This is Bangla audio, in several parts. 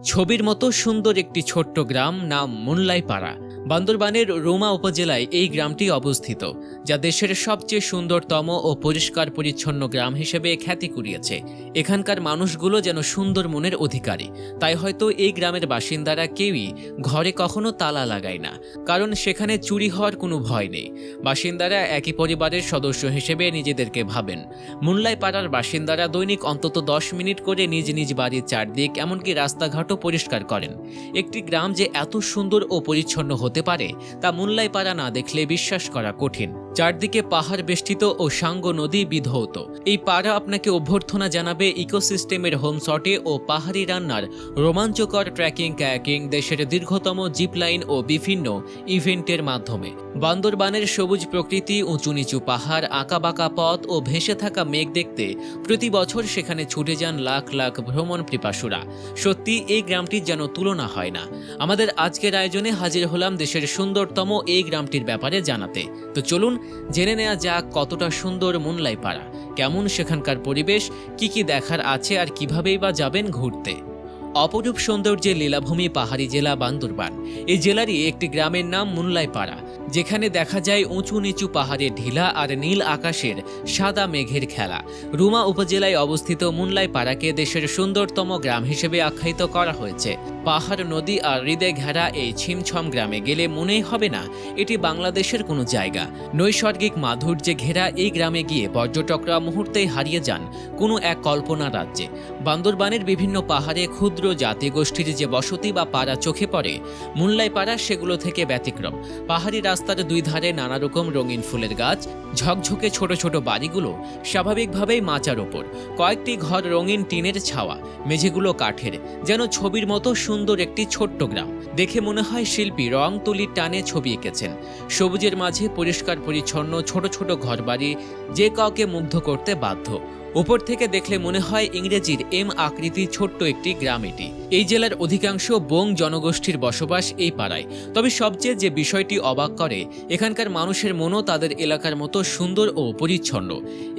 ছবির মতো সুন্দর একটি ছোট্ট গ্রাম, নাম মুনলাইপাড়া। বান্দরবানের রুমা উপজেলায় এই গ্রামটি অবস্থিত, যা দেশের সবচেয়ে সুন্দরতম ও পরিষ্কার পরিচ্ছন্ন গ্রাম হিসেবে খ্যাতি কুড়িয়েছে। এখানকার মানুষগুলো যেন সুন্দর মনের অধিকারী, তাই হয়তো এই গ্রামের বাসিন্দারা কেউই ঘরে কখনো তালা লাগায় না, কারণ সেখানে চুরি হওয়ার কোনো ভয় নেই। বাসিন্দারা একই পরিবারের সদস্য হিসেবে নিজেদেরকে ভাবেন। মুনলাইপাড়ার বাসিন্দারা দৈনিক অন্তত 10 মিনিট করে নিজ নিজ বাড়ির চারদিক, এমনকি রাস্তাঘাটও পরিষ্কার করেন। একটি গ্রাম যে এত সুন্দর ও পরিচ্ছন্ন হতে পারে তা মুনলাইপাড়া না দেখলে বিশ্বাস করা কঠিন। চারদিকে পাহাড় বেষ্টিত ও সাঙ্গ নদী বিধৌত। এই পাড়া আপনাকে অভ্যর্থনা জানাবে ইকোসিস্টেমের হোমসটে ও পাহাড়ি রান্নার রোমাঞ্চকর ট্রেকিং, কায়াকিং, দেশের দীর্ঘতম জিপ লাইন ও বিভিন্ন ইভেন্টের মাধ্যমে। বান্দরবানের সবুজ প্রকৃতি, উঁচু নিচু পাহাড়, আঁকাবাঁকা পথ ও ভেসে থাকা মেঘ দেখতে প্রতি বছর সেখানে ছুটে যান লাখ লাখ ভ্রমণ পিপাসুরা। সত্যি এই গ্রামটির যেন তুলনা হয় না। আমাদের আজকের আয়োজনে হাজির হলাম দেশের সুন্দরতম এই গ্রামটির ব্যাপারে জানাতে। তো চলুন জেনে নেওয়া যাক কতটা সুন্দর মুনলাইপাড়া, কেমন সেখানকার পরিবেশ, কি কি দেখার আছে আর কিভাবেই বা যাবেন ঘুরতে। অপরূপ সৌন্দর্যের লীলাভূমি পাহাড়ি জেলা বান্দরবান। এই জেলারই একটি গ্রামের নাম মুনলাইপাড়া, যেখানে দেখা যায় উঁচু নিচু পাহাড়ের ঢিলা আর নীল আকাশের সাদা মেঘের খেলা। রুমা উপজেলায় অবস্থিত মুনলাইপাড়াকে দেশের সুন্দরতম গ্রাম হিসেবে আখ্যায়িত করা হয়েছে। পাহাড়, নদী আর হৃদয় ঘেরা এই ছিমছম গ্রামে গেলে মনেই হবে না এটি বাংলাদেশের কোনো জায়গা। নৈসর্গিক মাধুর্যে ঘেরা এই গ্রামে গিয়ে পর্যটকরা মুহূর্তেই হারিয়ে যান কোনো এক কল্পনা রাজ্যে। বান্দরবানের বিভিন্ন পাহাড়ে ক্ষুদ্র জাতিগোষ্ঠীর যে বসতি বা পাড়া চোখে পড়ে, মুনলাইপাড়া সেগুলো থেকে ব্যতিক্রম। পাহাড়ি রাস্তার দুই ধারে নানা রকম রঙিন ফুলের গাছ, ঝকঝকে ছোট ছোট বাড়িগুলো স্বাভাবিকভাবেই মাচার ওপর। কয়েকটি ঘর রঙিন টিনের ছাওয়া, মেঝেগুলো কাঠের, যেন ছবির মতো সুন্দর একটি ছোট্ট গ্রাম। দেখে মনে হয় শিল্পী রং তুলির টানে ছবি এঁকেছেন। সবুজের মাঝে পরিষ্কার পরিচ্ছন্ন ছোট ছোট ঘরবাড়ি যে কাউকে মুগ্ধ করতে বাধ্য। উপর থেকে দেখলে মনে হয় ইংরেজির এম আকৃতির ছোট্ট একটি গ্রাম এটি। এই জেলার অধিকাংশ বোং জনগোষ্ঠীর বসবাস এই পাড়ায়। তবে সবচেয়ে যে বিষয়টি অবাক করে, এখানকার মানুষের মনও তাদের এলাকার মতো সুন্দর ও পরিচ্ছন্ন।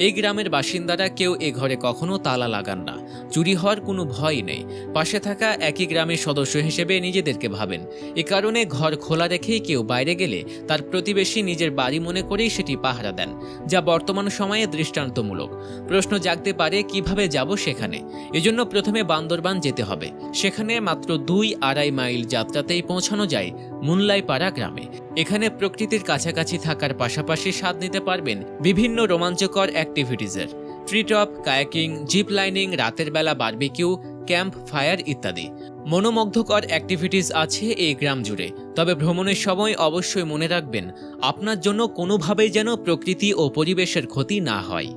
এই গ্রামের বাসিন্দারা কেউ এ ঘরে কখনো তালা লাগান না, চুরি হওয়ার কোনো ভয় নেই। পাশে থাকা একই গ্রামের সদস্য হিসেবে নিজেদেরকে ভাবেন। এ কারণে ঘর খোলা রেখেই কেউ বাইরে গেলে তার প্রতিবেশী নিজের বাড়ি মনে করেই সেটি পাহারা দেন, যা বর্তমান সময়ে দৃষ্টান্তমূলক। প্রশ্ন জাগতে পারে কিভাবে যাব সেখানে। এজন্য প্রথমে বান্দরবান যেতে হবে। সেখানে মাত্র 2-2.5 মাইল যাত্রাতেই পৌঁছানো যায় মুনলাইপাড়া গ্রামে। এখানে প্রকৃতির কাছাকাছি থাকার পাশাপাশি স্বাদ নিতে পারবেন বিভিন্ন রোমাঞ্চকর অ্যাক্টিভিটিজের, ট্রিটপ, কায়াকিং, জিপ লাইনিং, রাতের বেলা বারবিকিউ, ক্যাম্প ফায়ার ইত্যাদি। মনোমুগ্ধকর অ্যাক্টিভিটিস আছে এই গ্রাম জুড়ে। তবে ভ্রমণের সময় অবশ্যই মনে রাখবেন আপনার জন্য কোনোভাবেই যেন প্রকৃতি ও পরিবেশের ক্ষতি না হয়।